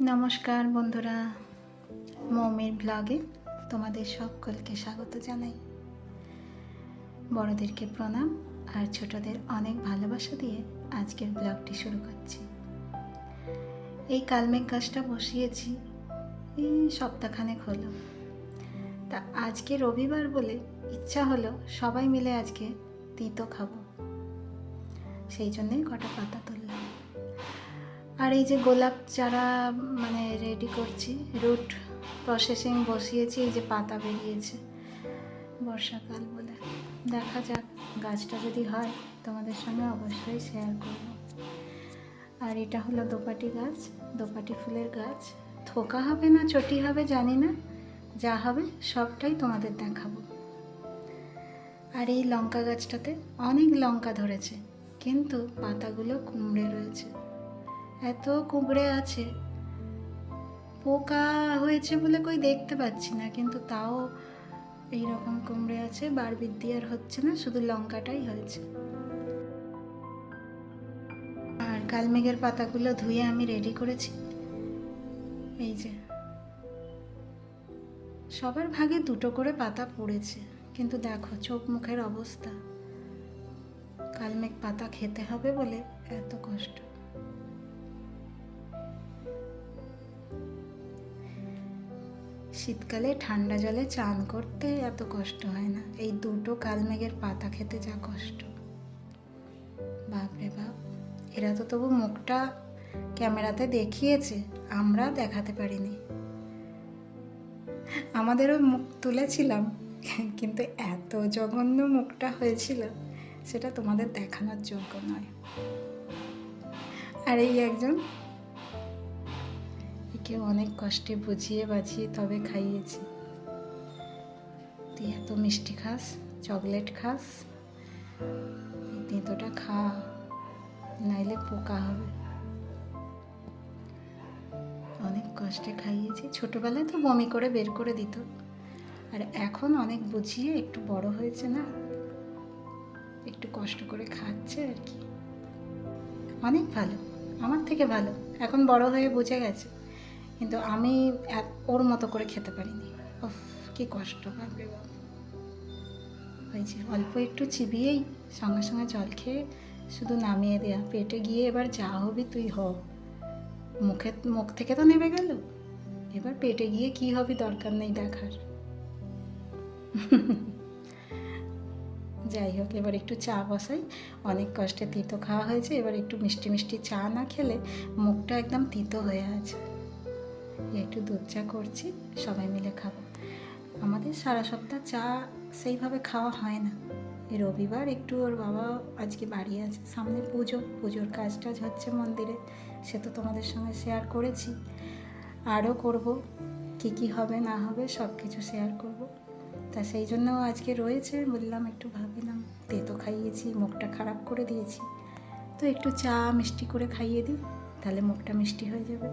নমস্কার বন্ধুরা, মৌমির ব্লগে তোমাদের সকলকে স্বাগত জানাই। বড়দেরকে প্রণাম আর ছোটদের অনেক ভালোবাসা দিয়ে আজকের ব্লগটি শুরু করছি। এই কালমেঘ গাছটা বসিয়েছি এই সপ্তাহখানেক হলো। তা আজকে রবিবার বলে ইচ্ছা হলো সবাই মিলে আজকে তিতো খাবো, সেই জন্যই কটা পাতা তুললাম। আর এই যে গোলাপ চারা রেডি করছি, রুট প্রসেসিং বসিয়েছি। এই যে পাতা বেরিয়েছে বর্ষাকাল বলে, দেখা যাক গাছটা যদি হয় তোমাদের সঙ্গে অবশ্যই শেয়ার করব। আর এটা হলো দোপাটি গাছ, দোপাটি ফুলের গাছ। থোকা হবে না চটি হবে জানি না, যা হবে সবটাই তোমাদের দেখাবো। আর এই লঙ্কা গাছটাতে অনেক লঙ্কা ধরেছে, কিন্তু পাতাগুলো কুমড়ে রয়েছে। এত কুঁকড়ে আছে, পোকা হয়েছে বলে কই দেখতে পাচ্ছি না, কিন্তু তাও এইরকম কুমড়ে আছে। বারবৃদ্ধি আর হচ্ছে না, শুধু লঙ্কাটাই হয়েছে। আর কালমেঘের পাতাগুলো ধুয়ে আমি রেডি করেছি। এই যে সবার ভাগে দুটো করে পাতা পড়েছে, কিন্তু দেখো চোখ মুখের অবস্থা। কালমেঘ পাতা খেতে হবে বলে এত কষ্ট। শীতকালে ঠান্ডা জলে চান করতে এত কষ্ট হয় না, এই দুটো কালমেঘের পাতা খেতে যা কষ্ট। বাপরে বাপ, এরা তো তবু মুখটা ক্যামেরাতে দেখিয়েছে, আমরা দেখাতে পারিনি। আমাদেরও মুখ তুলেছিলাম, কিন্তু এত জঘন্য মুখটা হয়েছিল সেটা তোমাদের দেখানোর যোগ্য নয়। আর এই একজন, একে অনেক কষ্টে বুঝিয়ে বাজিয়ে তবে খাইয়েছি। তুই এত মিষ্টি খাস, চকলেট খাস, তেঁতোটা খা, নাইলে পোকা হবে। অনেক কষ্টে খাইয়েছি। ছোটবেলায় তো বমি করে বের করে দিত, আর এখন অনেক বুঝিয়ে একটু বড় হয়েছে না, একটু কষ্ট করে খাচ্ছে আর কি। অনেক ভালো, আমার থেকে ভালো। এখন বড় হয়ে বুঝে গেছে, কিন্তু আমি ওর মতো করে খেতে পারিনি। ওফ, কি কষ্ট, বাপরে বাপ। হয়েছে অল্প একটু চিবিয়েই সঙ্গে সঙ্গে জল খেয়ে শুধু নামিয়ে দেয়া। পেটে গিয়ে এবার যা হবি তুই হ। মুখ থেকে তো নেমে গেল, এবার পেটে গিয়ে কি হবি দরকার নেই দেখার। যাই হোক, এবার একটু চা বসাই। অনেক কষ্টে তিতো খাওয়া হয়েছে, এবার একটু মিষ্টি মিষ্টি চা না খেলে মুখটা একদম তিতো হয়ে আছে। একটু দুধ চা করছি, সবাই মিলে খাবো। আমাদের সারা সপ্তাহ চা সেইভাবে খাওয়া হয় না। এই রবিবার একটু ওর বাবা আজকে বাড়ি আছে, সামনে পুজোর কাজ টাজ হচ্ছে মন্দিরে, সে তো তোমাদের সঙ্গে শেয়ার করেছি, আরও করব। কি হবে না হবে সব কিছু শেয়ার করব। তা সেই জন্য আজকে রয়েছে, বললাম একটু ভাবিলাম তেতো খাইয়েছি, মুখটা খারাপ করে দিয়েছি, তো একটু চা মিষ্টি করে খাইয়ে দিই, তাহলে মুখটা মিষ্টি হয়ে যাবে।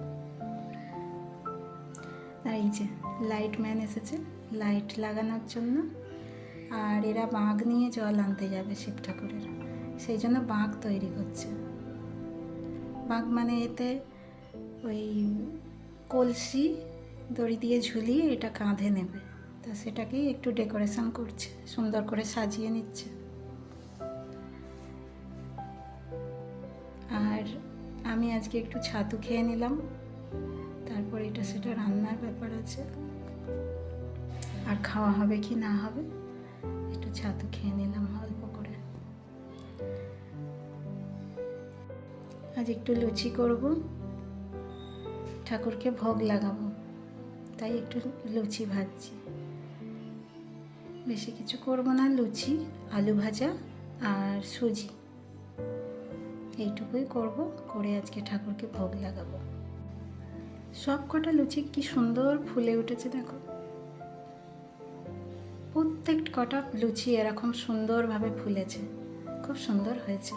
আর এই যে লাইট ম্যান এসেছে লাইট লাগানোর জন্য, আর এরা বাঁক নিয়ে জল আনতে যাবে শিব ঠাকুরের, সেই জন্য বাঁক তৈরি করছে। বাঁক মানে এতে ওই কলসি দড়ি দিয়ে ঝুলিয়ে এটা কাঁধে নেবে, তা সেটাকেই একটু ডেকোরেশন করছে, সুন্দর করে সাজিয়ে নিচ্ছে। আর আমি আজকে একটু ছাতু খেয়ে নিলাম, তারপর এটা সেটা রান্নার ব্যাপার আছে, আর খাওয়া হবে কি না হবে, একটু ছাতু খেয়ে নিলাম অল্প করে। আজ একটু লুচি করব, ঠাকুরকে ভোগ লাগাবো, তাই একটু লুচি ভাজছি। বেশি কিছু করব না, লুচি, আলু ভাজা আর সুজি, এইটুকুই করব, করে আজকে ঠাকুরকে ভোগ লাগাবো। সব কটা লুচি কি সুন্দর ফুলে উঠেছে দেখো, প্রত্যেক কটা লুচি এরকম সুন্দরভাবে ফুলেছে, খুব সুন্দর হয়েছে।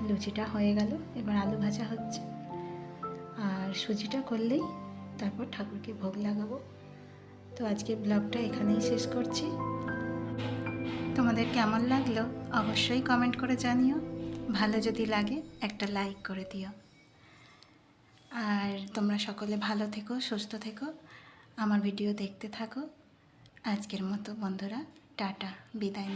লুচিটা হয়ে গেল, এবার আলু ভাজা হচ্ছে, আর সুজিটা করলেই তারপর ঠাকুরকে ভোগ লাগাবো। তো আজকে ব্লগটা এখানেই শেষ করছি। তোমাদের কেমন লাগলো অবশ্যই কমেন্ট করে জানিও, ভালো যদি লাগে একটা লাইক করে দিও। তোমরা সকলে ভালো থেকো, সুস্থ থেকো, আমার ভিডিও দেখতে থাকো। আজকের মতো বন্ধুরা টাটা, বিদায়।